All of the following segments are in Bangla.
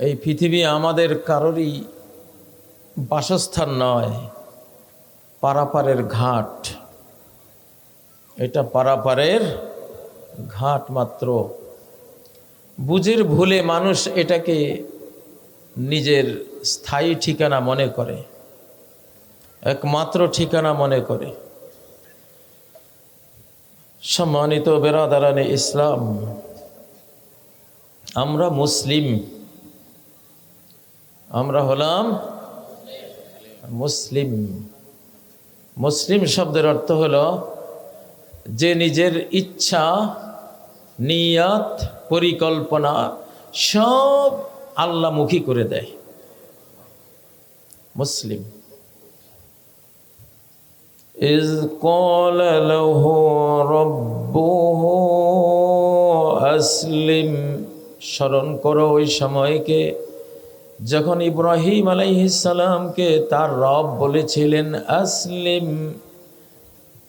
এই পৃথিবী আমাদের কারোরই বাসস্থান নয়, পারাপারের ঘাট। এটা পারাপারের ঘাট মাত্র। বুঝের ভুলে মানুষ এটাকে নিজের স্থায়ী ঠিকানা মনে করে, একমাত্র ঠিকানা মনে করে। সম্মানিত বেরাদারানে ইসলাম, আমরা মুসলিম, আমরা হলাম মুসলিম। মুসলিম শব্দের অর্থ হলো যে নিজের ইচ্ছা, নিয়ত, পরিকল্পনা সব আল্লাহমুখী করে দেয়, মুসলিম। ইজ ক্বালা লাহু রাব্বুহু আসলিম। স্মরণ করো ওই সময়কে যখন ইব্রাহিম আলাইহিস সালামকে তার রব বলেছিলেন আসলিম,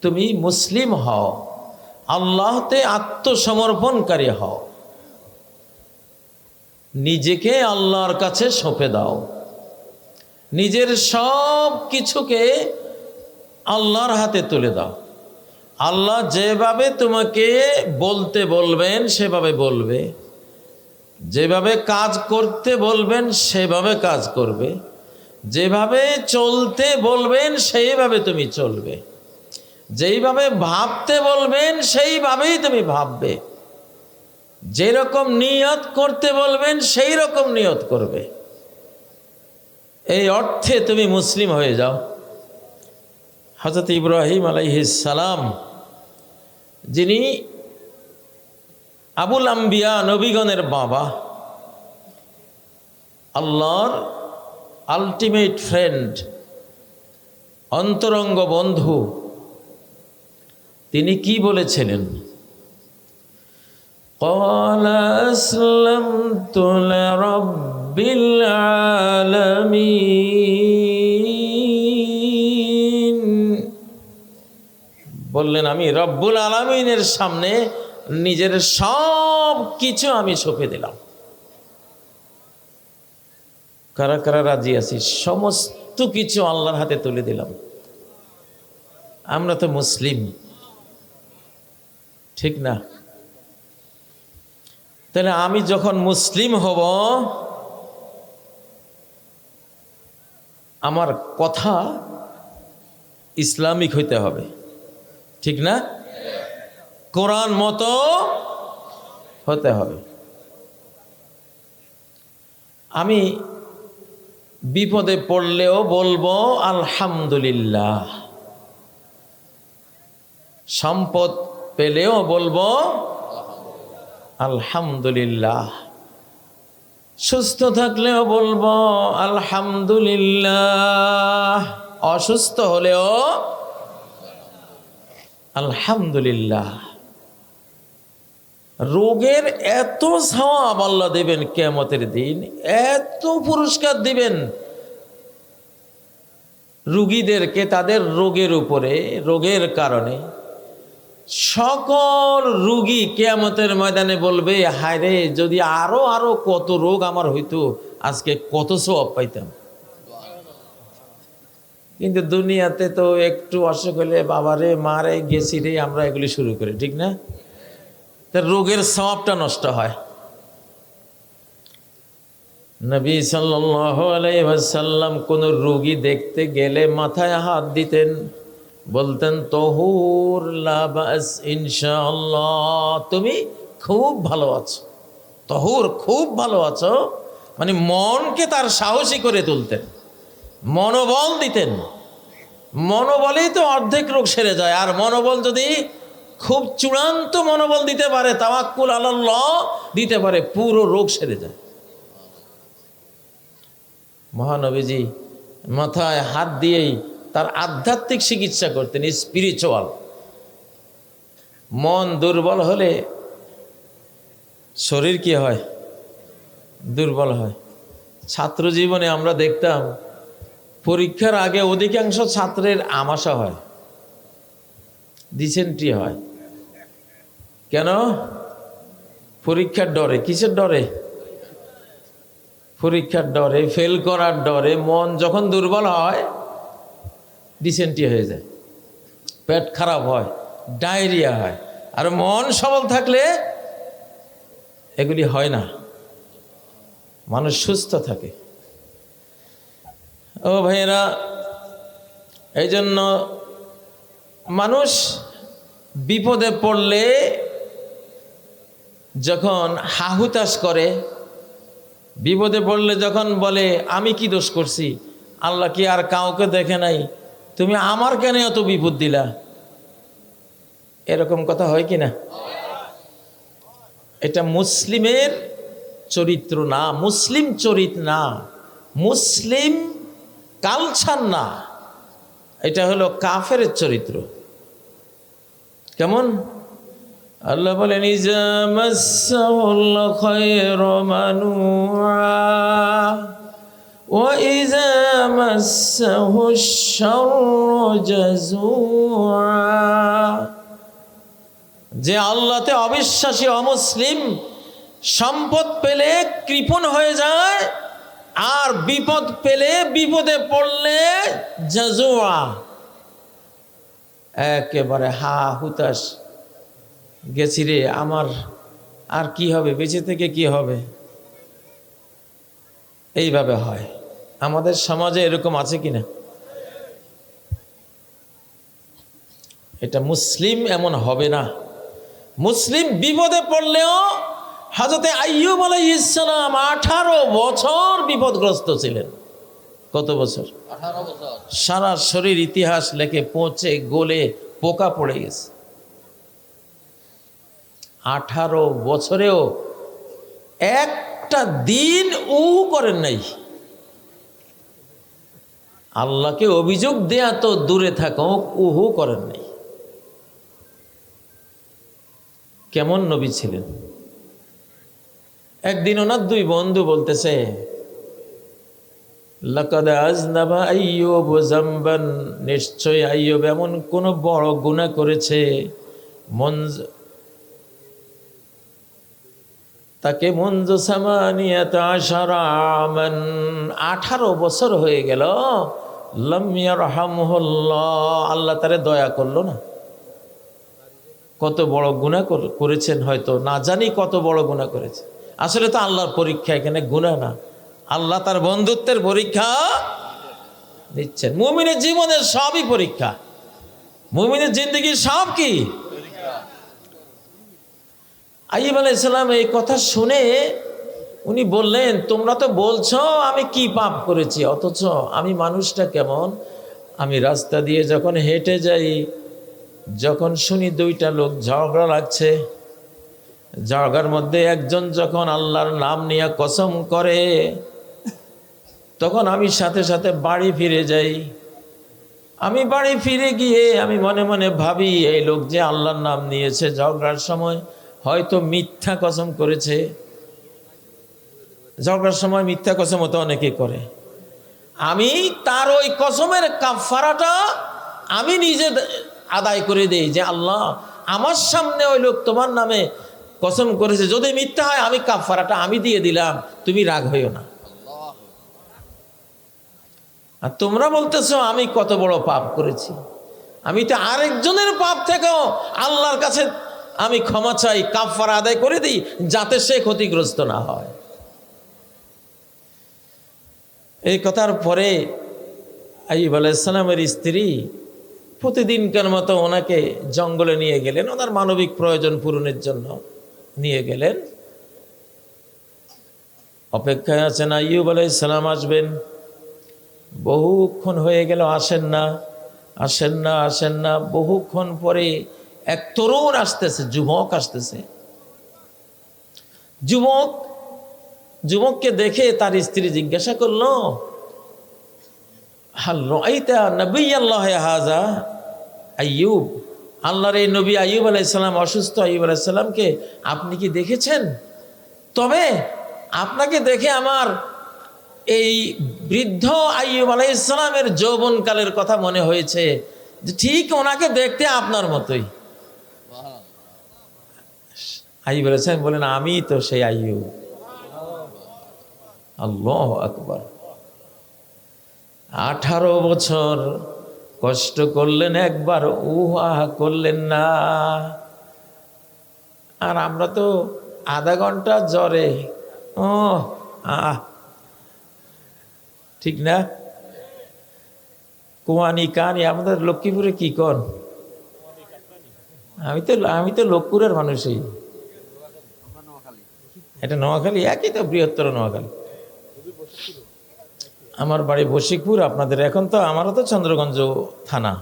তুমি মুসলিম হও, আল্লাহতে আত্মসমর্পণকারী হও, নিজেকে আল্লাহর কাছে সঁপে দাও, নিজের সব কিছুকে আল্লাহর হাতে তুলে দাও। আল্লাহ যেভাবে তোমাকে বলতে বলবেন সেভাবে বলবে, যেভাবে কাজ করতে বলবেন সেভাবে কাজ করবে, যেভাবে চলতে বলবেন সেইভাবে তুমি চলবে, যেইভাবে ভাবতে বলবেন সেইভাবেই তুমি ভাববে, যেরকম নিয়ত করতে বলবেন সেই রকম নিয়ত করবে। এই অর্থে তুমি মুসলিম হয়ে যাও। হযরত ইব্রাহিম আলাইহিস সালাম, যিনি আবুল আম্বিয়া, নবীগণের বাবা, আল্লাহর আলটিমেট ফ্রেন্ড, অন্তরঙ্গ বন্ধু, তিনি কি বলেছিলেন? ক্বালা আসলামতু লিরাব্বিল আলামিন। বললেন আমি রব্বুল আলামিনের সামনে নিজের সব কিছু আমি সঁপে দিলাম। কারা কারা রাজি আছি? সমস্ত কিছু আল্লাহর হাতে তুলে দিলাম। আমরা তো মুসলিম, ঠিক না? তাহলে আমি যখন মুসলিম হব, আমার কথা ইসলামিক হইতে হবে, ঠিক না? কোরআন মতো হতে হবে। আমি বিপদে পড়লেও বলবো আলহামদুলিল্লাহ, সম্পদ পেলেও বলবো আলহামদুলিল্লাহ, সুস্থ থাকলেও বলবো আলহামদুলিল্লাহ, অসুস্থ হলেও আলহামদুলিল্লাহ। রোগের এত সওয়াব আল্লাহ দেবেন কিয়ামতের দিন, এত পুরস্কার দিবেন রোগীদেরকে তাদের রোগের উপরে, রোগের কারণে। সকল রোগী কিয়ামতের ময়দানে বলবে, হায় রে, যদি আরো আরো কত রোগ আমার হইতো, আজকে কত সওয়াব পাইতাম। কিন্তু দুনিয়াতে তো একটু অসুখ হলে বাবারে, মারে, গেছি রে, আমরা এগুলি শুরু করি, ঠিক না? তার রোগের সওয়াবটা নষ্ট হয়। নবী সাল্লাল্লাহু আলাইহি ওয়াসাল্লাম কোন রোগী দেখতে গেলে মাথায় হাত দিতেন, বলতেন তহুর লা বাস ইনশাআল্লাহ, তুমি খুব ভালো আছো, তহুর, খুব ভালো আছো। মানে মনকে তার সাহসী করে তুলতেন, মনোবল দিতেন। মনোবলেই তো অর্ধেক রোগ সেরে যায়। আর মনোবল যদি খুব চূড়ান্ত মনোবল দিতে পারে, তাওয়াক্কুল আলাল্লাহ দিতে পারে, পুরো রোগ সেরে যায়। মহানবীজি মাথায় হাত দিয়েই তার আধ্যাত্মিক চিকিৎসা করতেন, স্পিরিচুয়াল। মন দুর্বল হলে শরীর কি হয়? দুর্বল হয়। ছাত্র জীবনে আমরা দেখতাম পরীক্ষার আগে অধিকাংশ ছাত্রের আমাশা হয়, ডিসেন্ট্রি হয়। কেন? পরীক্ষার ডরে। কিসের ডরে? পরীক্ষার ডরে, ফেল করার ডরে মন যখন দুর্বল হয় ডিসেন্ট্রি হয়ে যায়, পেট খারাপ হয়, ডায়রিয়া হয়। আর মন সবল থাকলে এগুলি হয় না, মানুষ সুস্থ থাকে। ও ভাইয়েরা, এই জন্য মানুষ বিপদে পড়লে যখন হাহুতাশ করে, বিপদে পড়লে যখন বলে আমি কি দোষ করছি, আল্লাহ কি আর কাউকে দেখে নাই, তুমি আমার কেন এত বিপদ দিলা, এরকম কথা হয় কি না? এটা মুসলিমের চরিত্র না, মুসলিম চরিত্র না, মুসলিম কালচার না, এটা হলো কাফের চরিত্র। কেমন? আল্লাহ বলেন ইজা মাসসাহুল খায়রু মানুআ ওয়া ইজা মাসসাহুশ শাররু জাজুআ। যে আল্লাহতে অবিশ্বাসী অমুসলিম সম্পদ পেলে কৃপণ হয়ে যায়, আর বিপদ পেলে, বিপদে পড়লে জাজুআ, একেবারে হা হুতাশ, গেছি রে, আমার আর কি হবে, বেঁচে থেকে কি হবে, এইভাবে হয়। আমাদের সমাজে এরকম আছে কিনা? এটা মুসলিম এমন হবে না। মুসলিম বিপদে পড়লেও, হযরতে আইয়ুব আলাইহিস সালাম 18 বছর বিপদগ্রস্ত ছিলেন। কত বছর? 18 বছর। সারা শরীর ইতিহাস লেখে পচে গলে পোকা পড়ে গেছে। 18 বছরেও একটা দিন করেন নাই। আল্লাহকে অভিযোগ দেয়া তো দূরে থাকো, উহু করেন নাই। কেমন নবী ছিলেন? একদিন ওনার দুই বন্ধু বলতেছে, লাকাদ আযনাবা আইয়ুব যামবান, নিশ্চয় আইয়ুব এমন কোন বড় গুনাহ করেছে, তাকে মুনযু সামানিয়াত আশারা আমান, 18 বছর হয়ে গেল, লাম ইয়ারহামহুল্লাহ, আল্লাহ তারে দয়া করলো না। কত বড় গুনাহ করেছেন, হয়তো না জানি কত বড় গুনাহ করেছে। আসলে তো আল্লাহর পরীক্ষা, এখানে গুনাহ না, আল্লাহ তার বন্ধুত্বের পরীক্ষা দিচ্ছেন। মুমিনের জীবনের সবই পরীক্ষা, মুমিনের জিন্দেগির সব কি আইয়ুব আলাইহিস সালাম এই কথা শুনে উনি বললেন, তোমরা তো বলছো আমি কি পাপ করেছি, অথচ আমি মানুষটা কেমন। আমি রাস্তা দিয়ে যখন হেঁটে যাই, যখন শুনি দুইটা লোক ঝগড়া লাগছে, ঝগড়ার মধ্যে একজন যখন আল্লাহর নাম নিয়ে কসম করে, তখন আমি সাথে সাথে বাড়ি ফিরে যাই। আমি বাড়ি ফিরে গিয়ে আমি মনে মনে ভাবি, এই লোক যে আল্লাহর নাম নিয়েছে, ঝগড়ার সময় হয়তো মিথ্যা কসম করেছে। ঝগড়ার সময় মিথ্যা কসম তো অনেকে করে। আমি তার ওই কসমের কাফারাটা আমি নিজে আদায় করে দেই, যে আল্লাহ আমার সামনে ওই লোক তোমার নামে কসম করেছে, যদি মিথ্যা হয় আমি কাফারাটা আমি দিয়ে দিলাম, তুমি রাগ হইও না। আর তোমরা বলতেছো আমি কত বড় পাপ করেছি, আমি তো আরেকজনের পাপ থেকেও আল্লাহর কাছে আমি ক্ষমা চাই, কাফারা আদায় করে দিই, যাতে সে ক্ষতিগ্রস্ত না হয়। এই কথার পরে আইয়ুব আলাইহিস সালামের স্ত্রী প্রতিদিনকার মতো ওনাকে জঙ্গলে নিয়ে গেলেন, ওনার মানবিক প্রয়োজন পূরণের জন্য নিয়ে গেলেন। অপেক্ষায় আছেন আইয়ুব আলাইহিস সালাম আসবেন। বহুক্ষণ হয়ে গেল, আসেন না আসেন না আসেন না। বহুক্ষণ পরে এক তরুণ আসতেছে, যুবক আসতেছে। যুবককে দেখে তার স্ত্রী জিজ্ঞাসা করলো, হাল রাআইতা নবিয়াল্লাহ হাযা আইয়ুব, আল্লাহর এই নবী আইয়ুব আলাইহিস সালাম, অসুস্থ আইয়ুব আলাইহিস সালামকে আপনি কি দেখেছেন? তবে আপনাকে দেখে আমার এই বৃদ্ধ আইয়ুব আলাইহিস সালামের যৌবনকালের কথা মনে হয়েছে, যে ঠিক ওনাকে দেখতে আপনার মতোই। আইয়ুব আলাইহিস সালাম বলেন, আমি তো সেই আইয়ুব। আল্লাহু আকবার। 18 বছর কষ্ট করলেন, একবার উহা করলেন না। আর আমরা তো আধা ঘন্টা জ্বরে ও আহ ঠিক না? কুয়ানি কানি আমাদের লক্ষ্মীপুরে কি কর? আমি তো লক্ষ্মীপুরের মানুষই। এটা নোয়াখালী, একই তো, বৃহত্তর নোয়াখালী। আমার বাড়ি বশিকপুর, আপনাদের এখন তো আমারও তো চন্দ্রগঞ্জ থানা।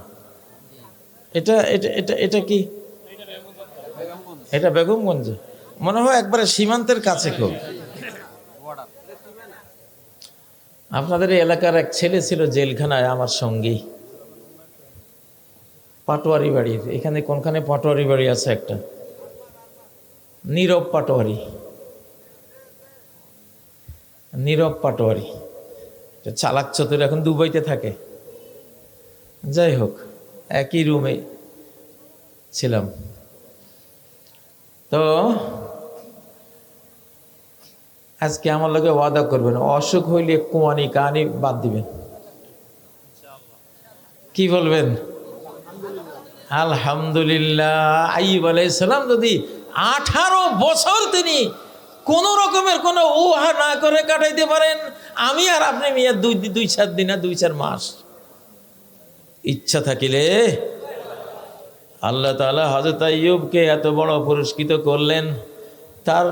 এটা এটা এটা এটা কি? এটা বেগমগঞ্জ, মনে হয় একবারে সীমান্তের কাছে খুব। আপনাদের এই এলাকার এক ছেলে ছিল জেলখানায় আমার সঙ্গী, পাটোয়ারি বাড়ির এখানে কোনখানে পাটোয়ারি বাড়ি আছে একটা, নীরব পাটোয়ারি, নীরব পাটোয়ারি, চালাক চতুর, এখন দুবাইতে থাকে। যাই হোক, একই রুমে ছিলাম। তো আজকে আমার লগে ওয়াদা করবেন, অসুখ হইলে কুয়ানি কাহানি বাদ দিবেন। কি বলবেন? আলহামদুলিল্লাহ। আইয়ুব আলাইহিস সালাম যদি 18 বছর তিনি কোন রকমের কোনো উহা না করে কাটাইতে পারেন, আমি আর আপনি মিয়া 2-4 দিন না 2-4 মাস ইচ্ছা থাকিলে। আল্লাহ তাআলা হযরত আইয়ুবকে এত বড় পুরস্কৃত করলেন। তার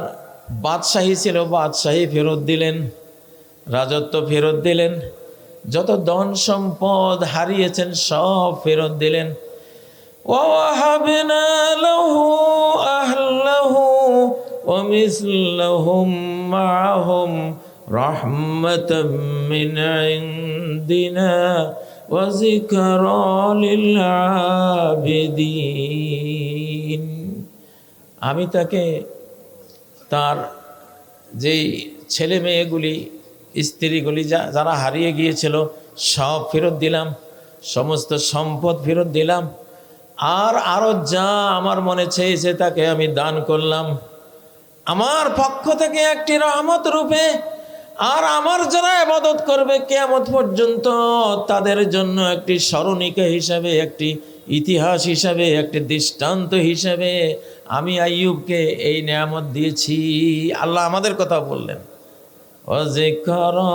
বাদশাহী ছিল, বাদশাহী ফেরত দিলেন, রাজত্ব ফেরত দিলেন, যত ধন সম্পদ হারিয়েছেন সব ফেরত দিলেন। وَوَهَبْنَا لَهُ أَهْلَهُ وَمِثْلَهُم مَّعَهُمْ رَحْمَةً مِّنْ عِندِنَا وَذِكْرَىٰ لِلْعَابِدِينَ। আমি তাকে তার যেই ছেলে মেয়েগুলি, স্ত্রীগুলি যারা হারিয়ে গিয়েছিল সব ফেরত দিলাম, সমস্ত সম্পদ ফেরত দিলাম, আর আরো যা আমার মনে চেয়েছে তাকে আমি দান করলাম আমার পক্ষ থেকে একটি রহমত রূপে। আর আমার যারা ইবাদত করবে কিয়ামত পর্যন্ত তাদের জন্য একটি স্মরণিকা হিসাবে, একটি ইতিহাস হিসাবে, একটি দৃষ্টান্ত হিসাবে আমি আইয়ুবকে এই নেয়ামত দিয়েছি। আল্লাহ আমাদের কথা বললেন, ওয়াযিকরা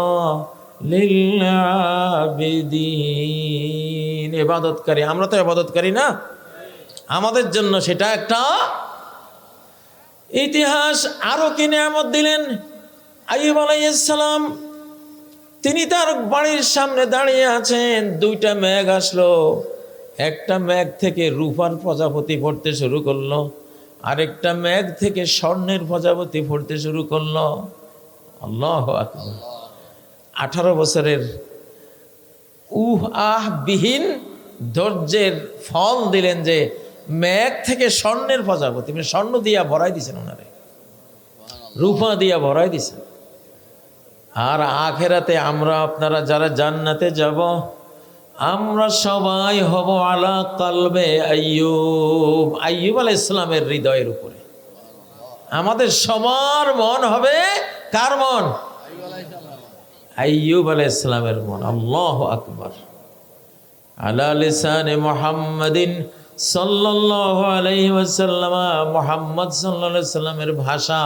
লিল-আবিদিন। ইবাদতকারী, আমরা তো ইবাদতকারী না, আমাদের জন্য সেটা একটা ইতিহাস। আরো কি নেয়ামত দিলেন আইয়ুব আলাইহিস সালাম। তিনি তার বাড়ির সামনে দাঁড়িয়ে আছেন, 2টা মেঘ আসলো, একটা মেঘ থেকে রূপার প্রজাপতি পড়তে শুরু করলো, আরেকটা মেঘ থেকে স্বর্ণের প্রজাপতি পড়তে শুরু করলো। আল্লাহু আকবার। 18 বছরের বিহীন ধৈর্যের ফল দিলেন যে মেঘ থেকে স্বর্ণের প্রজাপতি, মানে স্বর্ণ দিয়া ভরাই দিছেন ওনারে, রূপা দিয়া ভরাই দিছেন। আর আখেরাতে আমরা আপনারা যারা জান্নাতে যাব, আমরা সবাই হব আলা কলবে আইয়ুব। আইয়ুব আলাইহিস সালামের হৃদয়ের উপরে আমাদের সবার মন হবে। কার মন? আইয়ুব আলাইহিস সালামের মন। আল্লাহু আকবার। আলা লিসানে মুহাম্মাদিন সাল্লাল্লাহু আলাইহি ওয়াসাল্লাম। মুহাম্মদ সাল্লাল্লাহু আলাইহি ওয়াসাল্লামের ভাষা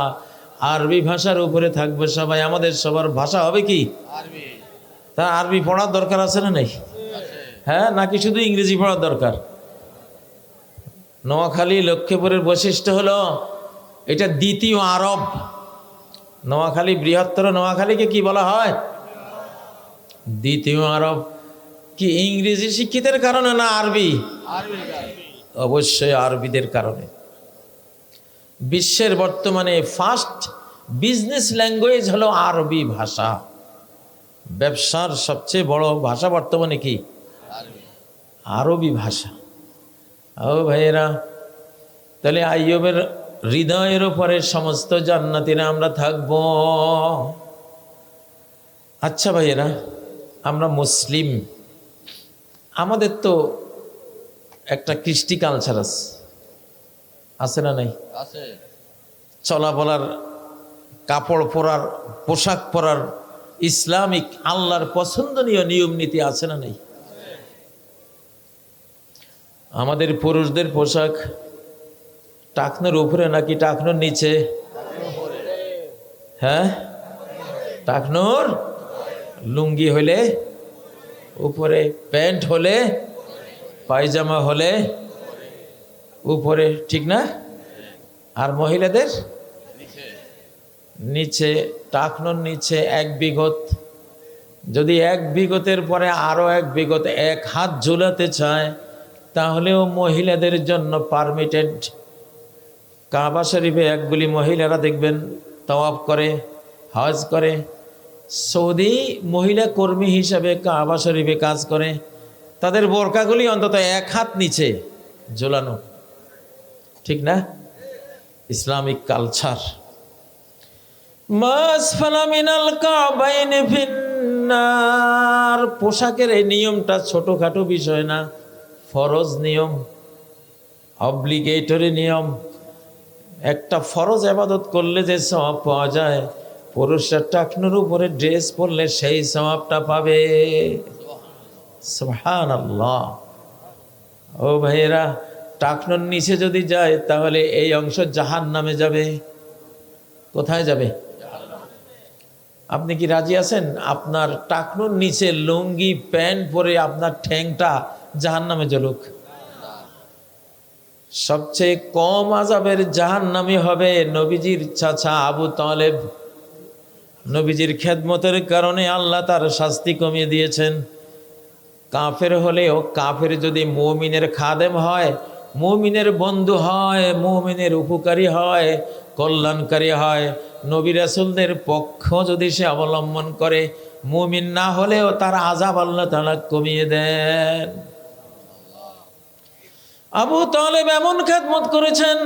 আরবি ভাষার উপরে থাকবে সবাই। আমাদের সবার ভাষা হবে কি? আরবি। তা আরবি পড়ার দরকার আছে না নাই? হ্যাঁ, নাকি শুধু ইংরেজি পড়ার দরকার? নোয়াখালী লক্ষ্মীপুরের বৈশিষ্ট্য হলো এটা দ্বিতীয় আরব। নোয়াখালী বৃহত্তর নোয়াখালীকে কি বলা হয়? দ্বিতীয় আরব। কি ইংরেজি শিক্ষিতের কারণে না আরবি? অবশ্যই আরবিদের কারণে। বিশ্বের বর্তমানে ফার্স্ট বিজনেস ল্যাঙ্গুয়েজ হলো আরবি ভাষা। ব্যবসার সবচেয়ে বড় ভাষা বর্তমানে কি? আরবি ভাষা। ও ভাইয়েরা, তাহলে আইয়ুবের হৃদয়ের উপরে সমস্ত জান্নাতীরা আমরা থাকব। আচ্ছা ভাইয়েরা, আমরা মুসলিম, আমাদের তো একটা কৃষ্টি কালচার আছে না নাই? চলা বলার, কাপড় পরার, পোশাক পরার ইসলামিক আল্লাহর পছন্দনীয় নিয়ম নীতি আছে না নেই? আমাদের পুরুষদের পোশাক টাকনোর উপরে নাকি টাকনোর নিচে? হ্যাঁ, টাকনোর। লুঙ্গি হলে উপরে, প্যান্ট হলে, পায়জামা হলে উপরে, ঠিক না? আর মহিলাদের নিচে, টাকনোর নিচে 1 বিঘত। যদি 1 বিঘতের পরে আরো 1 বিঘত 1 হাত ঝুলাতে চায় তাহলেও মহিলাদের জন্য পারমিটেড। কাবা শরীফে একগুলি মহিলারা দেখবেন তাওয়াফ করে, হজ করে। সৌদি মহিলা কর্মী হিসাবে কাবা শরীফে কাজ করে, তাদের বোরকাগুলি অন্তত 1 হাত নিচে ঝোলানো, ঠিক না? Islamic culture. মাসফালা মিনাল কাবাইনি ফিন্নার। পোশাকের এই নিয়মটা ছোটখাটো বিষয় না, ফরজ নিয়ম, অব্লিগেটরি নিয়ম। একটা ফরজ ইবাদত করলে যে সওয়াব পাওয়া যায়, পুরুষরা টাকনুর উপরে ড্রেস পরলে সেই সওয়াবটা পাবে। সুবহানাল্লাহ। ও ভাইয়েরা, টাকনুর নিচে যদি যায় তাহলে এই অংশ জাহান্নামে যাবে। কোথায় যাবে? আপনি কি রাজি আছেন আপনার টাকনুর নিচে লুঙ্গি প্যান্ট পরে আপনার ঠ্যাংটা জাহান্নামে জ্বলুক? সবচেয়ে কম আযাবের জাহান্নামী হবে নবীজির চাচা আবু তালেব। নবীজির খেদমতের কারণে আল্লাহ তার শাস্তি কমিয়ে দিয়েছেন। কাফের হলেও, কাফের যদি মুমিনের খাদেম হয়, মুমিনের বন্ধু হয়, মুমিনের উপকারী হয়, কল্যাণকারী হয়, নবী রাসূলদের পক্ষ যদি সে অবলম্বন করে, মুমিন না হলেও তার আযাব আল্লাহ তাআলা কমিয়ে দেন। আবু তালেব এমন খেদমত করেছেন,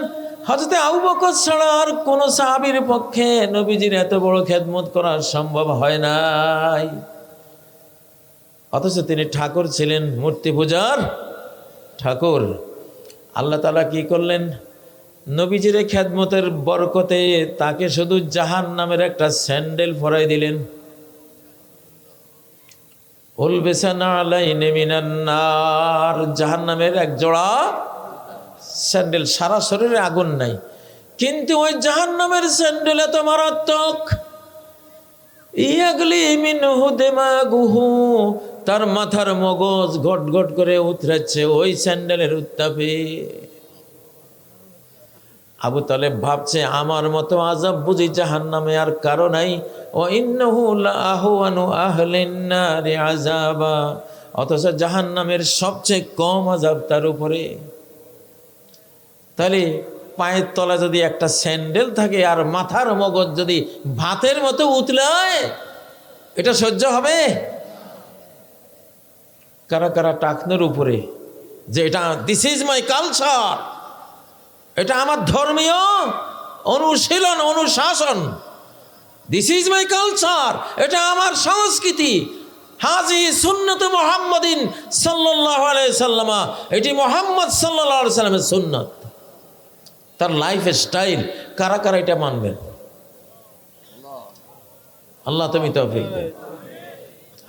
হযরত আবু বকর ছাড়া আর কোন সাহাবীর পক্ষে নবীজির এত বড় খেদমত করা সম্ভব হয় নাই। অথচ তিনি ঠাকুর ছিলেন, মূর্তি পূজার ঠাকুর। আল্লাহ তাআলা কি করলেন? নবীজির খেদমতের বরকতে তাকে শুধু জাহান্নামের একটা স্যান্ডেল পরাই দিলেন। উলবিসানা আলাইহি মিনান নার, জাহান্নামের এক জোড়া স্যান্ডেল। সারা শরীরে আগুন নাই, কিন্তু ওই জাহান্নামের স্যান্ডেল এত মারাত্মক। ইয়াগলি মিনহু দিমাগুহু, তার মাথার মগজ ঘট ঘট করে উতরাচ্ছে ওই স্যান্ডেলের উত্তাপে। আবু তালেব ভাবছে আমার মতো আযাব বুঝি জাহান্নামে আর কারো নাই। ও ইন্নাহু লাআহওয়ানু আহলিন নারি আযাবা, অথচ জাহান্নামের সবচেয়ে কম আযাব তার উপরে। তাহলে পায়ের তলা যদি একটা স্যান্ডেল থাকে আর মাথার মগজ যদি ভাতের মতো উতলায়, এটা সহ্য হবে? কারা কারা টাকনোর উপরে যে এটা দিস ইজ মাই কালচার, এটা আমার ধর্মীয় অনুশীলন, অনুশাসন, দিস ইজ মাই কালচার, এটা আমার সংস্কৃতি, হাজি সুন্নত মুহাম্মাদিন সাল্লাল্লাহু আলাইহি সাল্লাম, এটি মুহাম্মদ সাল্লাল্লাহু আলাইহি সাল্লামের সুন্নাত, তার লাইফ স্টাইল। কারা কারা এটা মানবেন? আল্লাহ তুমি তৌফিক দেন।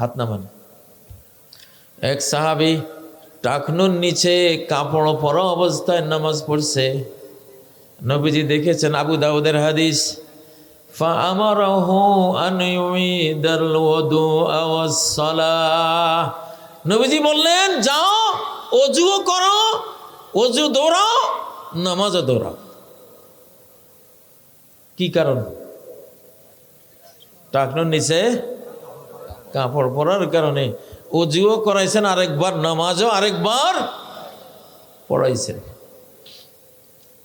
হাত নামান। এক সাহাবী টাকনুর নিচে কাপড় পরা অবস্থায় নামাজ পড়ছে। নবীজি দেখেছেন, আবু দাউদের হাদিস, ফাআমারাহু আন ইউইদাল ওযুআ ওয়াস সালাহ। নবীজি বললেন, যাও ওযুও করো, ওযু দৌড়াও, নামাজও দৌড়াও। কি কারণ? টাকনুর নিচে কাপড় পরার কারণে ওযুও করাইছেন আরেকবার, নামাজও আরেকবার পড়াইছেন।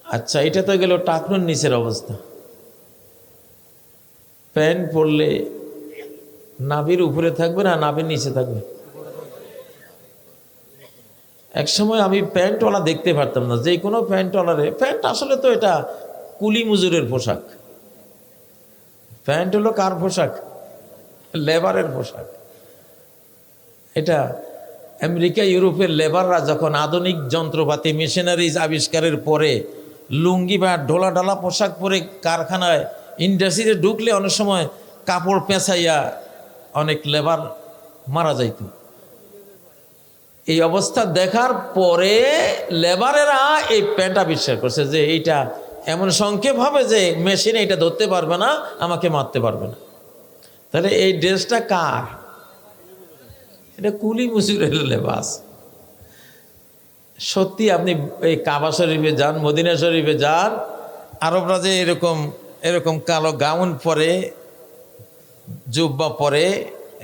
আচ্ছা, এটা তো গেল টাকনুর নিচের অবস্থা। প্যান্ট পরলে নাভির উপরে থাকবে না নাভির নিচে থাকবে? এক সময় আমি প্যান্টওয়ালা দেখতে পারতাম না, যে কোনো প্যান্টওয়ালারে, প্যান্ট আসলে তো এটা কুলি মজুরের পোশাক। প্যান্ট হলো কার পোশাক? লেবারের পোশাক। এটা আমেরিকা ইউরোপের লেবাররা যখন আধুনিক যন্ত্রপাতি মেশিনারিজ আবিষ্কারের পরে লুঙ্গি বা ঢোলা ঢালা পোশাক পরে কারখানায় ইন্ডাস্ট্রিতে ঢুকলে অনেক সময় কাপড় পেঁচাইয়া অনেক লেবার মারা যাইত। এই অবস্থা দেখার পরে লেবারেরা এই প্যান্ট আবিষ্কার করছে যে এইটা এমন সংক্ষেপ হবে যে মেশিনে এটা ধরতে পারবে না, আমাকে মারতে পারবে না। তাহলে এই ড্রেসটা কার? এটা কুলি মজুরের লেবাস। সত্যি আপনি এই কাবা শরীফে যান, মদিনা শরীফে যান, আরবরা যে এরকম এরকম কালো গাউন পরে, জুব্বা পরে,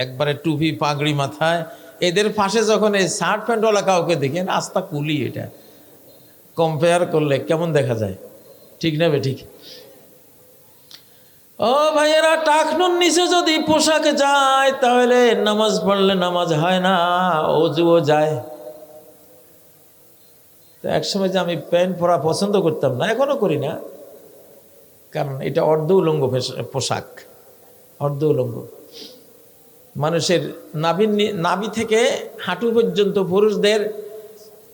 একবারে টুপি পাগড়ি মাথায়, এদের পাশে যখন এই শার্ট প্যান্টওয়ালা কাউকে দেখেন, আস্তা কুলি, এটা কম্পেয়ার করলে কেমন দেখা যায়? ঠিক না ঠিক? ও ভাইয়েরা, টাকনুর নিচে যদি পোশাক যায় তাহলে নামাজ পড়লে নামাজ হয় না, অজুও যায়। তো একসময় যে আমি প্যান্ট পরা পছন্দ করতাম না, এখনো করি না, কারণ এটা অর্ধ উলঙ্গ পোশাক, অর্ধ উলঙ্গ। মানুষের নাভি থেকে হাঁটু পর্যন্ত পুরুষদের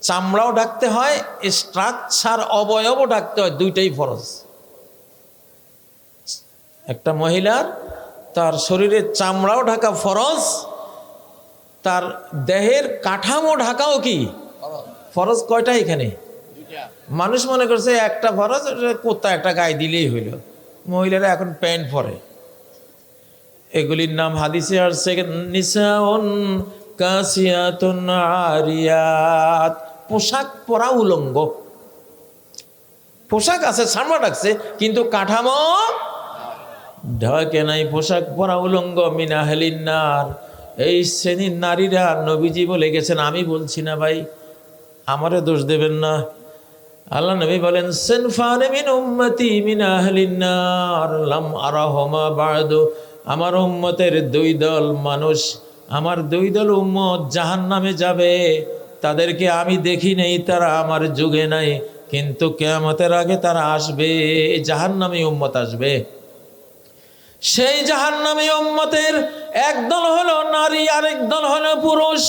চামড়াও ঢাকতে হয়, স্ট্রাকচার অবয়বও ঢাকতে হয়, দুইটাই ফরজ। একটা মহিলার তার শরীরের চামড়াও ঢাকা ফরজ, তার দেহের কাঠামো ঢাকাও কি ফরজ। কয়টা এখানে? মানুষ মনে করছে একটা ফরজ, কোথা একটা গায়ে দিলেই হইল। মহিলারা এখন প্যান্ট পরে, এগুলির নাম হাদিসে আসছে নিসাউন কাসিয়াতুন আরিয়াত, পোশাক পরা উলঙ্গ। পোশাক আছে, চামড়া ঢাকছে, কিন্তু কাঠামো ঢাকে নাই, পোশাক পরা উলঙ্গ। মিন আহলিন নার, এই শ্রেণীর নারীরা নবীজি বলে গেছেন, আমি বলছি না ভাই, আমারে দোষ দেবেন না। আল্লাহ নবী বলেন, সিনফান মিন উম্মতি মিন আহলিন নার লাম আরাহুমা বা'দু, আমার উম্মতের দুই দল মানুষ, আমার দুই দল উম্মত জাহান্নামে যাবে, তাদেরকে আমি দেখি নাই, তারা আমার যুগে নাই, কিন্তু কিয়ামতের আগে তারা আসবে, জাহান্নামী উম্মত আসবে। সেই জাহান্নামী উম্মতের একদল হলো নারী, আরেক দল হলো পুরুষ।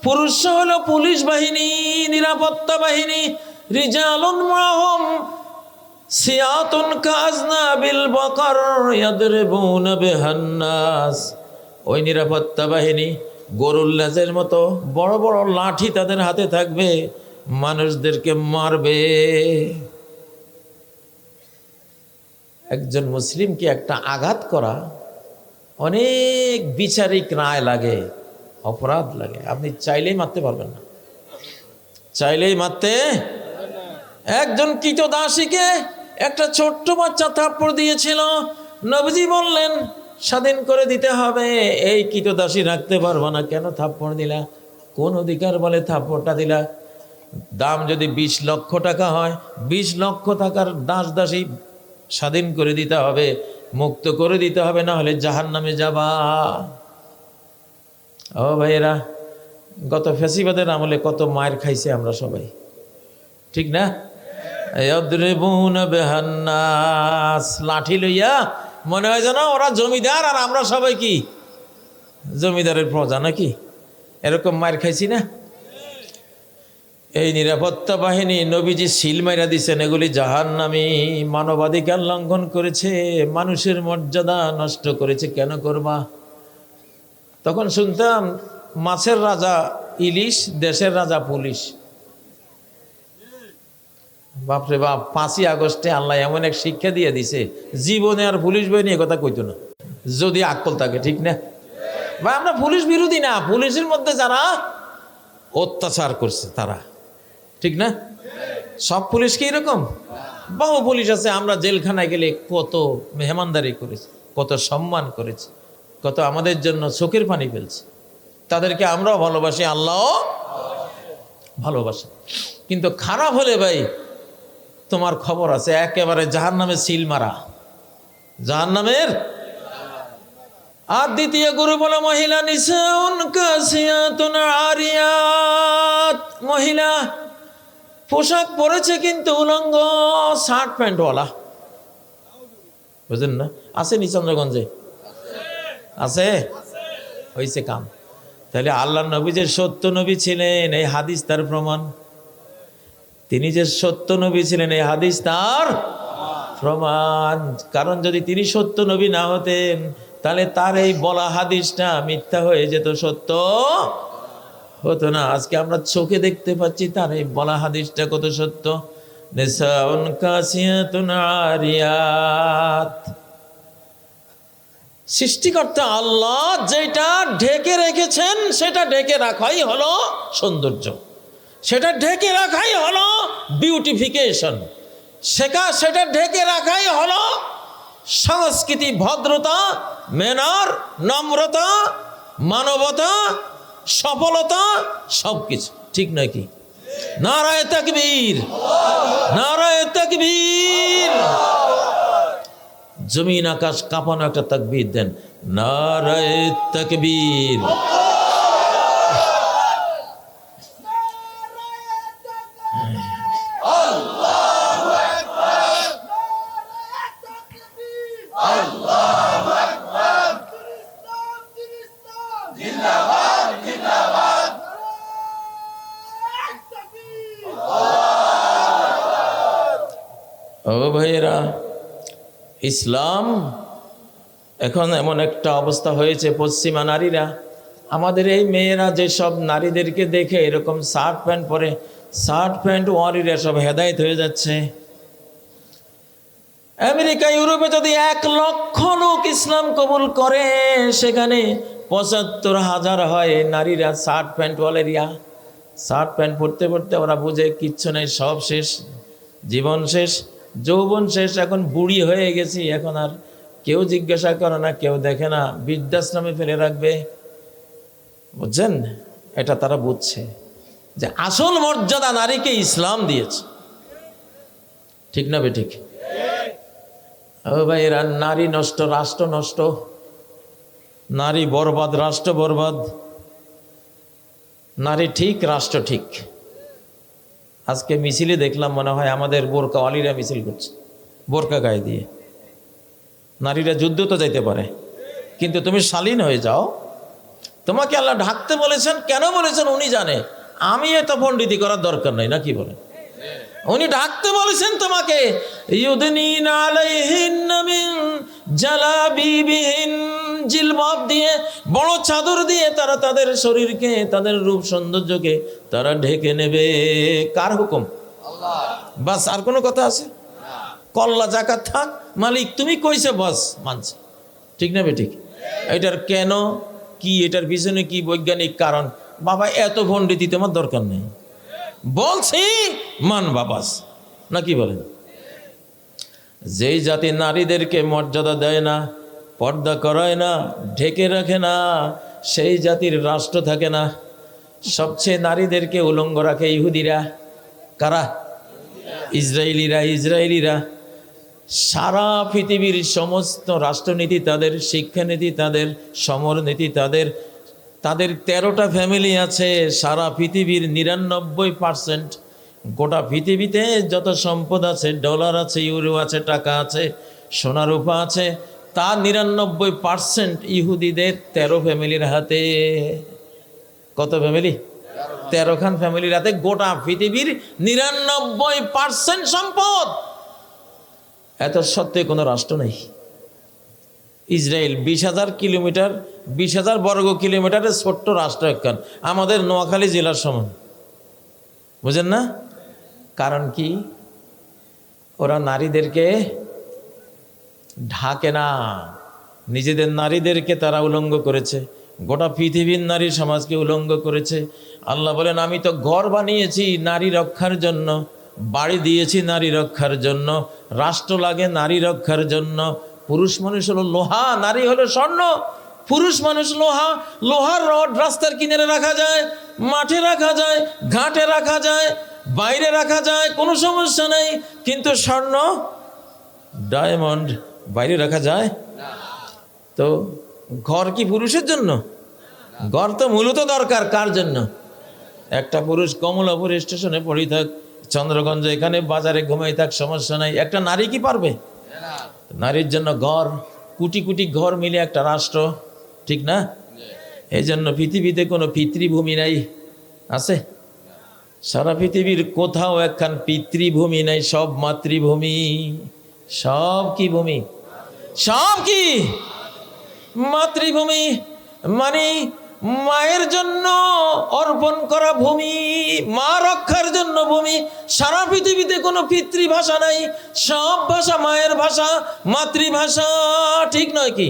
পুরুষ হলো পুলিশ বাহিনী, নিরাপত্তা বাহিনী, রিজালুন মাহুম সিয়াতুন কাজনাবিল বাকার ইয়াদরিবুনা বিহান নাস। ওই নিরাপত্তা বাহিনী গরুর লেজের মতো বড় বড় লাঠি তাদের হাতে থাকবে, মানুষদেরকে মারবে। একজন মুসলিমকে একটা আঘাত করা অনেক বিচারিক রায় লাগে, অপরাধ লাগে। আপনি চাইলেই মারতে পারবেন না, চাইলেই মারতে। একজন কৃতদাসীকে একটা ছোট্ট বাচ্চা থাপ্পড় দিয়েছিল, নবীজি বললেন স্বাধীন করে দিতে হবে। এই কৃতদাসী রাখতে পারবো না, কেন থাপ্পড় দিলা? কোন অধিকার বলে থাপ্পড়টা দিলা? দাম যদি 20 লক্ষ টাকা হয়, 20 লক্ষ টাকার দাসী স্বাধীন করে দিতে হবে, মুক্ত করে দিতে হবে, না হলে জাহান্নামে যাবা। ও ভাইয়েরা, গত ফ্যাসিবাদের আমলে কত মায়ের খাইছে আমরা সবাই, ঠিক না? ইয়াদরিবুনা বিহান নাস, লাঠি লইয়া মনে হয় যেন ওরা জমিদার আর আমরা সবাই কি জমিদারের প্রজা নাকি, এরকম মায়ের খাইছি না? এই নিরাপত্তা বাহিনী নবীজি সিল মাইরা দিছেন, এগুলি জাহান্নামী, মানবাধিকার লঙ্ঘন করেছে, মানুষের মর্যাদা নষ্ট করেছে। কেন করবা? তখন শুনতাম মাছের রাজা ইলিশ, দেশের রাজা পুলিশ। বাপরে বাপ, 5ই আগস্টে আল্লাহ এমন এক শিক্ষা দিয়ে দিছে, জীবনে আর পুলিশ বাহিনী কথা কইতো না, যদি আকল থাকে, ঠিক না ভাই? আমরা পুলিশ বিরোধী না, পুলিশের মধ্যে যারা অত্যাচার করছে তারা, ঠিক না? সব পুলিশ কি এরকম? বহু পুলিশ আছে, আমরা জেলখানায় গেলে কত মেহমানদারি করেছি, কত সম্মান করেছি, কত আমাদের জন্য চোখের পানি ফেলছে, তাদেরকে আমরাও ভালোবাসি, আল্লাহ ভালোবাসে। কিন্তু খারাপ হলে ভাই তোমার খবর আছে, একেবারে জাহান্নামে সিল মারা, জাহান্নামের। আর দ্বিতীয় গুরু বলে মহিলা, নিসাউন কাসিয়াতুন আরিয়াত, মহিলা পোশাক পরেছে কিন্তু উলঙ্গ, শার্ট প্যান্টওয়ালা, বুঝলেন না? আছে নিচন্দ্রগঞ্জে, আছে, হয়েছে কাম। তাহলে আল্লাহ নবী যে সত্য নবী ছিলেন, এই হাদিস তার প্রমাণ। তিনি যে সত্য নবী ছিলেন, এই হাদিস তার প্রমাণ। কারণ যদি তিনি সত্য নবী না হতেন তাহলে তার এই বলা হাদিসটা মিথ্যা হয়ে যেত, সত্য হতো না। আজকে আমরা চোখে দেখতে পাচ্ছি তার এই বলা হাদিসটা কত সত্য। নিসাউন কাসিয়াতুন আরিয়াত। সৃষ্টিকর্তা আল্লাহ যেটা ঢেকে রেখেছেন সেটা ঢেকে রাখাই হলো সৌন্দর্য, সেটা ঢেকে রাখাই হলো বিউটিফিকেশন, সেটা ঢেকে রাখাই হলো সংস্কৃতি, ভদ্রতা, মেনার, নম্রতা, মানবতা, সফলতা, সবকিছু। ঠিক নয় কি? নারায়ে তাকবীর, নারায়ে তাকবীর। জমিন আকাশ কাঁপানো একটা তাকবীর দেন, নারায়ে তাকবীর। ও ভাইয়েরা, ইসলাম এখন এমন একটা অবস্থা হয়েছে, পশ্চিমা নারীরা, আমাদের এই মেয়েরা যেসব নারীদেরকে দেখে এরকম শার্ট প্যান্ট পরে, শার্ট প্যান্ট ওয়ারিরা সব হেদায়েত হয়ে যাচ্ছে। আমেরিকা, ইউরোপে যদি 1 লক্ষ লোক ইসলাম কবুল করে, সেখানে ৭৫,০০০ হয় নারীরা শার্ট প্যান্ট ওয়ালেরিয়া। শার্ট প্যান্ট পরতে পরতে ওরা বুঝে কিচ্ছু নেই, সব শেষ, জীবন শেষ, যৌবন শেষ, এখন বুড়ি হয়ে গেছি, এখন আর কেউ জিজ্ঞাসা করে না, কেউ দেখে না, বৃদ্ধাশ্রমে ফেলে রাখবে। বুঝছেন? এটা তারা বুঝছে যে আসল মর্যাদা নারীকে ইসলাম দিয়েছে। ঠিক না বেঠিক? ও ভাই, এরা নারী নষ্ট, রাষ্ট্র নষ্ট, নারী বরবাদ, রাষ্ট্র বরবাদ। নারী ঠিক, রাষ্ট্র ঠিক। আজকে মিছিলে দেখলাম, মনে হয় আমাদের বোরকা ওয়ালিরা মিছিল করছে, বোরকা গায়ে দিয়ে। নারীরা যুদ্ধ তো যাইতে পারে, কিন্তু তুমি শালীন হয়ে যাও। তোমাকে আল্লাহ ঢাকতে বলেছেন, কেন বলেছেন উনি জানে, আমি এত পণ্ডিতি করার দরকার নাই, নাকি বলেন? উনি ঢাকতে বলেছেন তোমাকে, ইউদনিনা আলাইহিন্না মিন জালাবিবিহিন, জিলবাব দিয়ে, বড় চাদর দিয়ে তারা তাদের শরীরকে, তাদের রূপ সৌন্দর্যকে তারা ঢেকে নেবে। কার হুকুম? আল্লাহ। বাস, আর কোনো কথা আছে? কল্লা জাকাত থাক, মালিক তুমি কইছে, বস মানছে। ঠিক না বেঠিক? এটার কেন কি, এটার পিছনে কি বৈজ্ঞানিক কারণ, বাবা এত পণ্ডিতি তোমার দরকার নেই, বলছি মান বাবাস, নাকি বলেন? যেই জাতি নারীদেরকে মর্যাদা দেয় না, পর্দা করায় না, ঢেকে রাখে না, সেই জাতির রাষ্ট্র থাকে না। সবচেয়ে নারীদেরকে উলঙ্গ রাখে ইহুদিরা। কারা? ইসরায়েলিরা। সারা পৃথিবীর সমস্ত রাষ্ট্রনীতি তাদের, শিক্ষানীতি তাদের, সমরনীতি তাদের। তাদের 13টা ফ্যামিলি আছে। সারা পৃথিবীর 99% গোটা পৃথিবীতে যত সম্পদ আছে, ডলার আছে, ইউরো আছে, টাকা আছে, সোনা রূপা আছে, তার 99% ইহুদিদের 13 ফ্যামিলির হাতে। কত ফ্যামিলি? 13 খান ফ্যামিলির হাতে গোটা পৃথিবীর 99% সম্পদ। এত সত্ত্বে কোনো রাষ্ট্র নেই। ইসরায়েল 20,000 কিলোমিটার, 20,000 বর্গ কিলোমিটারের ছোট্ট রাষ্ট্র একখান, আমাদের নোয়াখালী জেলার সমান। বুঝেন না? কারণ কি? ওরা নারীদেরকে ঢাকে না, নিজেদের নারীদেরকে তারা উলঙ্গ করেছে, গোটা পৃথিবীর নারী সমাজকে উলঙ্গ করেছে। আল্লাহ বলেন, আমি তো ঘর বানিয়েছি নারী রক্ষার জন্য, বাড়ি দিয়েছি নারী রক্ষার জন্য, রাষ্ট্র লাগে নারী রক্ষার জন্য। পুরুষ মানুষ হলো লোহা, নারী হলো স্বর্ণ। পুরুষ মানুষ লোহা, লোহার রড রাস্তার কিনারে রাখা যায়, মাঠে রাখা যায়, ঘাটে রাখা যায়, বাইরে রাখা যায়, কোনো সমস্যা নেই। কিন্তু স্বর্ণ, ডায়মন্ড বাইরে রাখা যায়? তো ঘর কি পুরুষের জন্য? ঘর তো মূলত দরকার কার জন্য? একটা পুরুষ কমলাপুর স্টেশনে পড়ে থাক, চন্দ্রগঞ্জ এখানে বাজারে ঘুমাই থাক, সমস্যা নাই। একটা নারী কি পারবে? নারীর জন্য ঘর, কোটি কোটি ঘর মিলে একটা রাষ্ট্র। ঠিক না? এই জন্য পৃথিবীতে কোনো পিতৃভূমি নাই, আছে? সারা পৃথিবীর কোথাও একখান পিতৃভূমি নাই, সব মাতৃভূমি। সব কি ভূমি? সব কি? মাতৃভূমি মানে মায়ের জন্য অর্পণ করা ভূমি, মা রক্ষার জন্য ভূমি। সারা পৃথিবীতে কোনো পিতৃভাষা নাই, সব ভাষা মায়ের ভাষা, মাতৃভাষা, ঠিক নয় কি?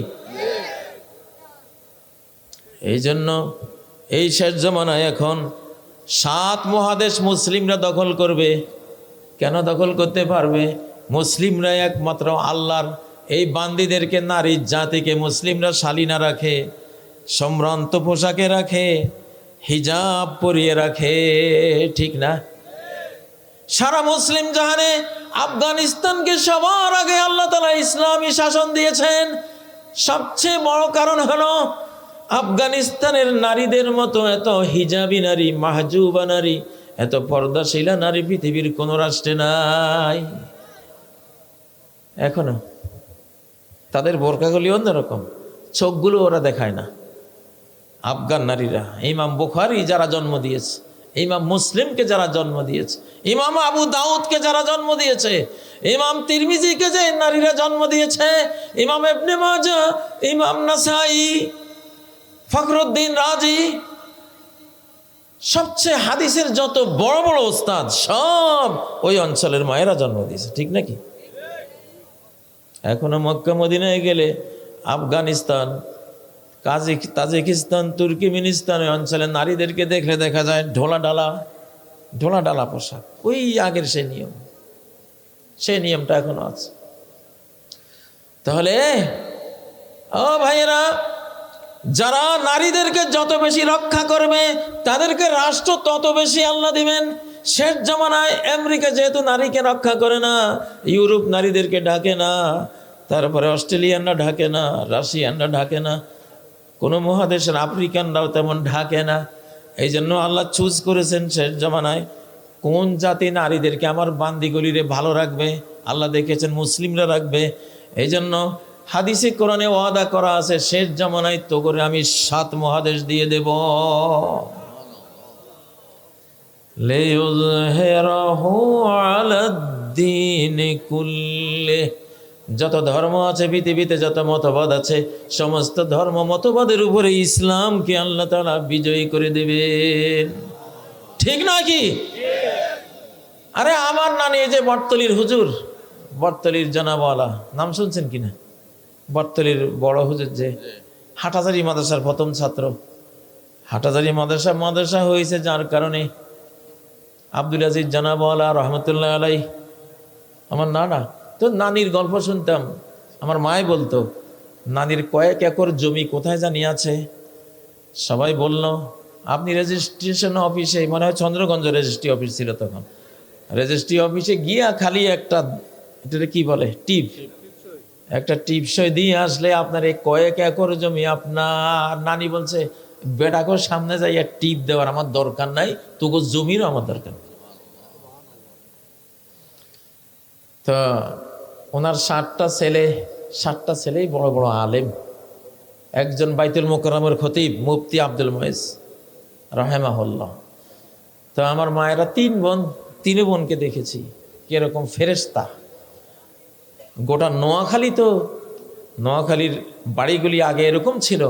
এই জন্য এই শেষ জমানায় এখন 7 মহাদেশ মুসলিমরা দখল করবে। কেন দখল করতে পারবে? মুসলিমরা একমাত্র আল্লাহর এই বান্দীদেরকে, নারী জাতিকে মুসলিমরা শালীনা রাখে, সম্ভ্রান্ত পোশাকে রাখে, হিজাব পরিয়ে রাখে, ঠিক না? সারা মুসলিম জাহানে আফগানিস্তানকে সবার আগে আল্লাহ তাআলা ইসলামী শাসন দিয়েছেন। সবচেয়ে বড় কারণ হলো আফগানিস্তানের নারীদের মতো এত হিজাবি নারী, মাহজুবা নারী, এত পর্দাশীলা নারী পৃথিবীর কোন রাষ্ট্রে নাই এখনো। তাদের বোরকাগুলি অন্যরকম, চোখগুলো ওরা দেখায় না। আফগান নারীরা, ইমাম বুখারী যারা জন্ম দিয়েছে, ইমাম মুসলিমকে যারা জন্ম দিয়েছে, ইমাম আবু দাউদকে যারা জন্ম দিয়েছে, ইমাম তিরমিজিকে যে নারীরা জন্ম দিয়েছে, ইমাম ইবনে মাজাহ, ইমাম নাসাই, ফখরুদ্দিন রাজি, সবচেয়ে হাদিসের যত বড় বড় ওস্তাদ সব ওই অঞ্চলের মায়েরা জন্ম দিয়েছে, ঠিক নাকি? এখনো মক্কা মদিনায় গেলে আফগানিস্তান, তাজিকিস্তান, তুর্কিমিনিস্তান অঞ্চলের নারীদেরকে দেখলে দেখা যায় ঢোলা ডালা পোশাক। ওই আগের সেই নিয়মটা এখনো আছে। তাহলে ও ভাইয়েরা, যারা নারীদেরকে যত বেশি রক্ষা করবে তাদেরকে রাষ্ট্র তত বেশি আল্লাহ দিবেন। শেষ জামানায় আমেরিকা যেহেতু নারীকে রক্ষা করে না, ইউরোপ নারীদেরকে ঢাকে না, তারপরে অস্ট্রেলিয়ানরা ঢাকে না, রাশিয়ানরা ঢাকে না, কোনো মহাদেশের আফ্রিকানরাও তেমন ঢাকে না। এই জন্য আল্লাহ চুজ করেছেন শেষ জামানায় কোন জাতি নারীদেরকে আমার বান্দিগুলিরে ভালো রাখবে, আল্লাহ দেখেছেন মুসলিমরা রাখবে। এই জন্য হাদিসে কোরআনে ওয়াদা করা আছে, শেষ জামানায় তো করে আমি 7 মহাদেশ দিয়ে দেব। লিইয়ুযহিরাহু আলাদ-দীনি কুল্লিহি, যত ধর্ম আছে পৃথিবীতে, যত মতবাদ আছে, সমস্ত ধর্ম মতবাদের উপরে ইসলামকে আল্লাহ তাআলা বিজয়ী করে দেবেন, ঠিক নয় কি? আরে আমার নানি, এই যে বটতলির হুজুর, বটতলির জনাবওয়ালা, নাম শুনছেন কিনা? বটতলির বড় হুজুর যে হাটহাজারী মাদ্রাসার প্রথম ছাত্র। হাটহাজারী মাদ্রাসা হয়েছে যার কারণে আব্দুল আজিজ জনাবওয়ালা রহমতুল্লাহ আলাই, আমার নানা তো নানির গল্প শুনতাম। আমার মায় বলতো নানির কয়েক একর জমি কোথায় জানি আছে। সবাই বলল আপনি রেজিস্ট্রেশন অফিসে, মনে হয় চন্দ্রগঞ্জ রেজিস্ট্রি অফিস ছিল তখন, রেজিস্ট্রি অফিসে গিয়া খালি একটা, এটা কি বলে, একটা টিপসই দিয়ে আসলে আপনার এই কয়েক একর জমি আপনার। নানি বলছে বেটাকে সামনে যাইয়া টিপ দেওয়ার আমার দরকার নাই, তোকে জমিরও আমার দরকার নেই। তো ওনার 7টা ছেলেই বড় বড় আলেম। একজন বাইতুল মুকাররমের খতিব মুফতি আব্দুল মুইজ রাহিমাহুল্লাহ। তো আমার মায়েরা 3 বোনকে দেখেছি কিরকম ফেরেশতা। গোটা নোয়াখালী, তো নোয়াখালীর বাড়িগুলি আগে এরকম ছিল,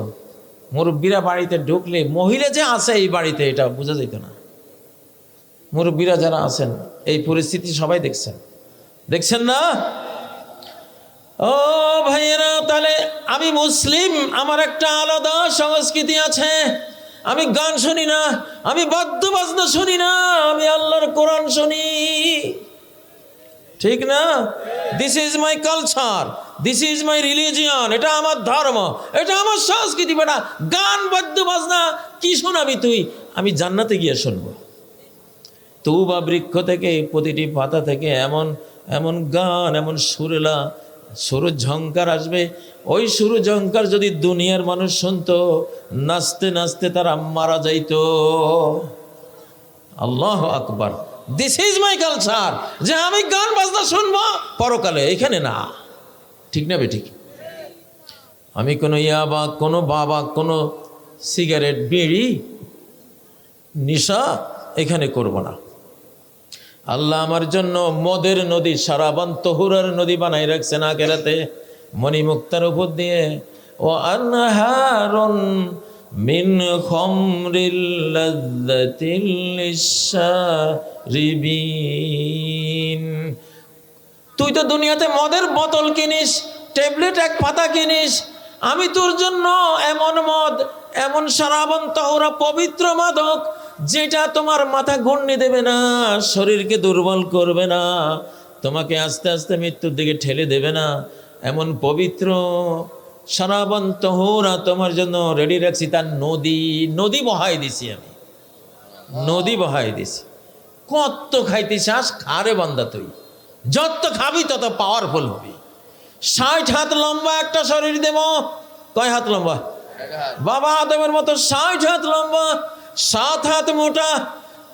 মুরব্বীরা বাড়িতে ঢুকলে মহিলা যে আছে এই বাড়িতে এটা বোঝা যেত না। মুরব্বীরা যারা আছেন এই পরিস্থিতি সবাই দেখছেন না? ও ভাইয়েরা, তাহলে আমি মুসলিম, আমার একটা আলাদা সংস্কৃতি আছে। আমি গান শুনি না, আমি বাদ্য বাজনা শুনি না, আমি আল্লাহর কোরআন শুনি, ঠিক না? This is my culture, this is my religion, এটা আমার ধর্ম, এটা আমার সংস্কৃতি। বেটা গান বাদ্য বাজনা কি শোনাবি তুই? আমি জান্নাতে গিয়ে শুনবো। তুবা বৃক্ষ থেকে, প্রতিটি পাতা থেকে এমন এমন গান, এমন সুর ঝংকার আসবে। ওই সুর ঝংকার যদি দুনিয়ার মানুষ শুনতো, নাচতে নাচতে তারা মারা যাইত। আল্লাহু আকবার। দিস ইজ মাই কালচার, যে আমি গান বাজনা শুনবো পরকালে, এখানে না, ঠিক না বেঠিক? আমি কোনো ইয়াবা, কোনো বাবা, কোনো সিগারেট, বিড়ি, নিশা এখানে করব না। আল্লাহ আমার জন্য মদের নদী, সারাবান তহুরার নদী বানাই রাখছেন আখেরাতে, মণিমুক্তার উপর দিয়ে। وأنهار من خمر لذة للشاربين। তুই তো দুনিয়াতে মদের বোতল কিনিস, ট্যাবলেট এক পাতা কিনিস, আমি তোর জন্য এমন মদ, এমন শরাবন তহরা পবিত্র মাদক যেটা তোমার মাথা ঘূর্ণি দেবে না, শরীরকে দুর্বল করবে না, তোমাকে আস্তে আস্তে মৃত্যুর দিকে ঠেলে দেবে না, এমন পবিত্র শরাবন তহরা তোমার জন্য রেডি রাখছি। তার নদী বহাই দিছি, আমি নদী বহাই দিছি। কত খাইতে চাস খারে বান্দা, তুই যত খাবি তত পাওয়ারফুল হবি। 60 হাত লম্বা একটা শরীর দেব। কয় হাত লম্বা? বাবা আদমের মতো 60 হাত লম্বা, 7 হাত মোটা।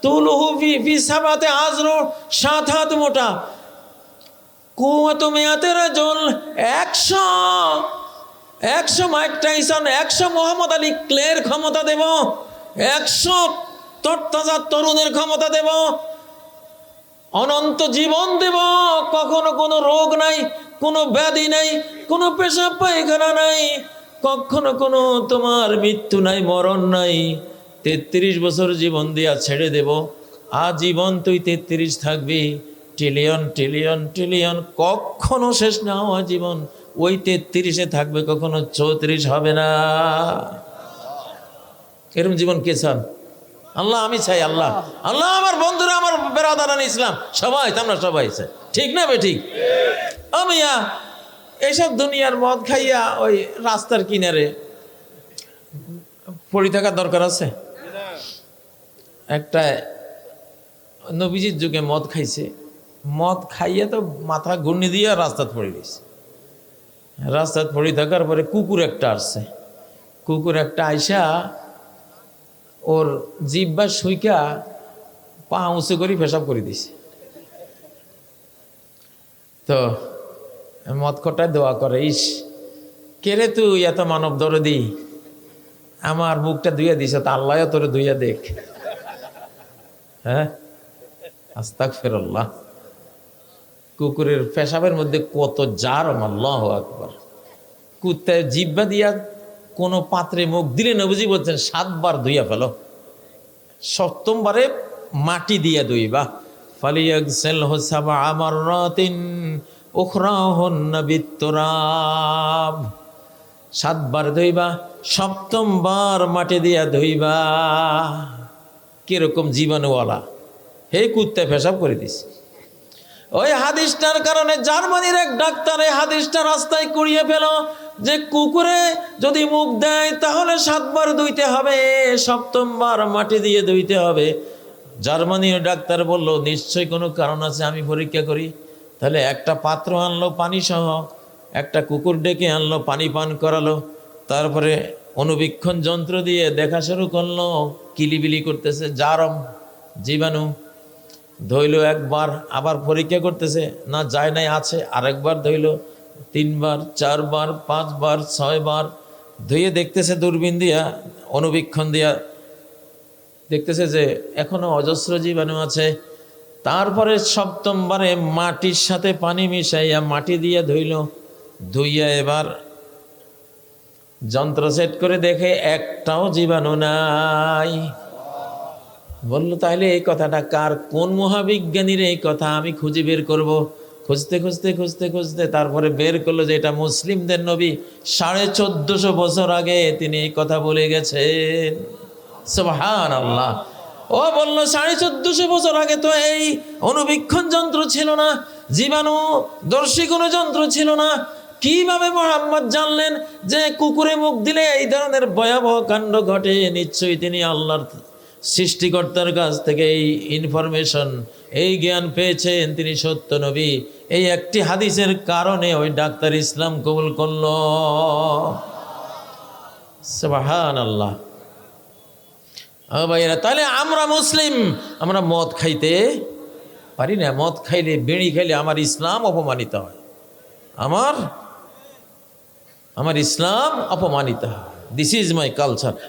তুলহু ফি সাবাতে আজরু, 7 হাত মোটা। কুওয়াত মিয়াতে রাজুল, 100 মাইক টাইসন, 100 মোহাম্মদ আলী ক্লের ক্ষমতা দেব, 100 তরতাজা তরুণের ক্ষমতা দেব, অনন্ত জীবন দেব। কখনো কোনো রোগ নাই, কোনো ব্যাধি নাই, কোনো পেশাব পায়খানা নাই, কখনো কোনো তোমার মৃত্যু নাই, মরণ নাই। 33 বছর জীবন দিয়া ছেড়ে দেব, আজীবন তুই 33 থাকবি। ট্রিলিয়ন ট্রিলিয়ন ট্রিলিয়ন, কখনো শেষ না হওয়া জীবন ওই 33-এ থাকবে, কখনো 34 হবে না। এরকম জীবন কে চান? আল্লাহ, আমি চাই। আল্লাহ, আল্লাহ, আমার বন্ধুরা, আমার বেরাদারান ইসলাম সবাই, আমরা সবাই চাই, ঠিক না বে ঠিক? আমিয়া এইসব দুনিয়ার মদ খাইয়া ওই রাস্তার কিনারে পড়ে থাকার দরকার আছে? একটা নবীজির যুগে মদ খাইছে, মদ খাইয়া তো মাথা ঘূর্ণি দিয়ে রাস্তাত পড়ে গেছে। রাস্তাত পড়ে থাকার পরে কুকুর একটা আসছে। কুকুর একটা আইসা ওর জিব্বা শুইকা পা উঁচু করে পেশাব করে দিছে। তো মদ কটায় দোয়া করে, ইস কেরে তুই এত মানব দরদি, আমার মুখটা ধুইয়া দিছ, তা আল্লাহ তোরে ধুইয়া দেখ। হ্যাঁ, আস্তাগফিরুল্লাহ। কুকুরের পেশাবের মধ্যে কত জারম, আল্লাহু আকবার। কুত্তায় জিব্বা দিয়া কোনো পাত্রে মুখ দিলে নবীজি বলছেন 7 বার ধুইয়া ফেলো, 7ম বারে মাটি দিয়া ধুইবা। ফালিয়াগসিলহু 7 মাররাতিন উখরাহুন্না বিত্তুরাব। 7 বার ধুইবা, 7ম বার মাটি দিয়া ধুইবা। কিরকম জীবাণুওয়ালা, হে কুত্তায় পেশাব করে দিছে। ওই হাদিসটার কারণে জার্মানির এক ডাক্তার এই হাদিসটা রাস্তায় কুড়িয়ে ফেল যে কুকুরে যদি মুখ দেয় তাহলে 7 বার ধুইতে হবে, 7ম বার মাটি দিয়ে ধুইতে হবে। জার্মানির ডাক্তার বলল নিশ্চয়ই কোনো কারণ আছে, আমি পরীক্ষা করি। তাহলে একটা পাত্র আনলো পানি সহ, একটা কুকুর ডেকে আনলো, পানি পান করালো, তারপরে অনুবীক্ষণ যন্ত্র দিয়ে দেখা শুরু করলো, কিলিবিলি করতেছে জারম জীবাণু। ধইল একবার, আবার পরীক্ষা করতেছে, না যায় নাই, আছে, আরেকবার ধইল, 3 বার, 4 বার, 5 বার, 6 বার ধুয়ে দেখতেছে, দূরবীন দিয়া অনুবীক্ষণ দিয়া দেখতেছে যে এখনো অজস্র জীবাণু আছে। তারপরে 7ম বারে মাটির সাথে পানি মিশাইয়া মাটি দিয়া ধুইল, ধুইয়া এবার যন্ত্র সেট করে দেখে একটাও জীবাণু নাই। বলল তাহলে এই কথাটা কার, কোন মহাবিজ্ঞানীর এই কথা, আমি খুঁজে বের করব। খুঁজতে খুঁজতে খুঁজতে খুঁজতে তারপরে বের করলো যে এটা মুসলিমদের নবী 1450 বছর আগে তিনি এই কথা বলে গেছেন। সুবহানাল্লাহ। ও বলল 1450 বছর আগে তো এই অনুবীক্ষণ যন্ত্র ছিল না, জীবাণু দর্শী কোনো যন্ত্র ছিল না। কিভাবে মুহাম্মদ জানলেন যে কুকুরে মুখ দিলে এই ধরনের ভয়াবহ কাণ্ড ঘটে? নিশ্চয়ই তিনি আল্লাহর সৃষ্টিকর্তার কাছ থেকে এই ইনফরমেশন, এই জ্ঞান পেয়েছেন, তিনি সত্য নবী। এই একটি হাদিসের কারণে ওই ডাক্তার ইসলাম কবুল করল। সুবহানাল্লাহ। ও ভাইরা, তাহলে আমরা মুসলিম, আমরা মদ খাইতে পারি না। মদ খাইলে, বিড়ি খাইলে আমার ইসলাম অপমানিত হয়, আমার ইসলাম অপমানিত হয়। This is my culture.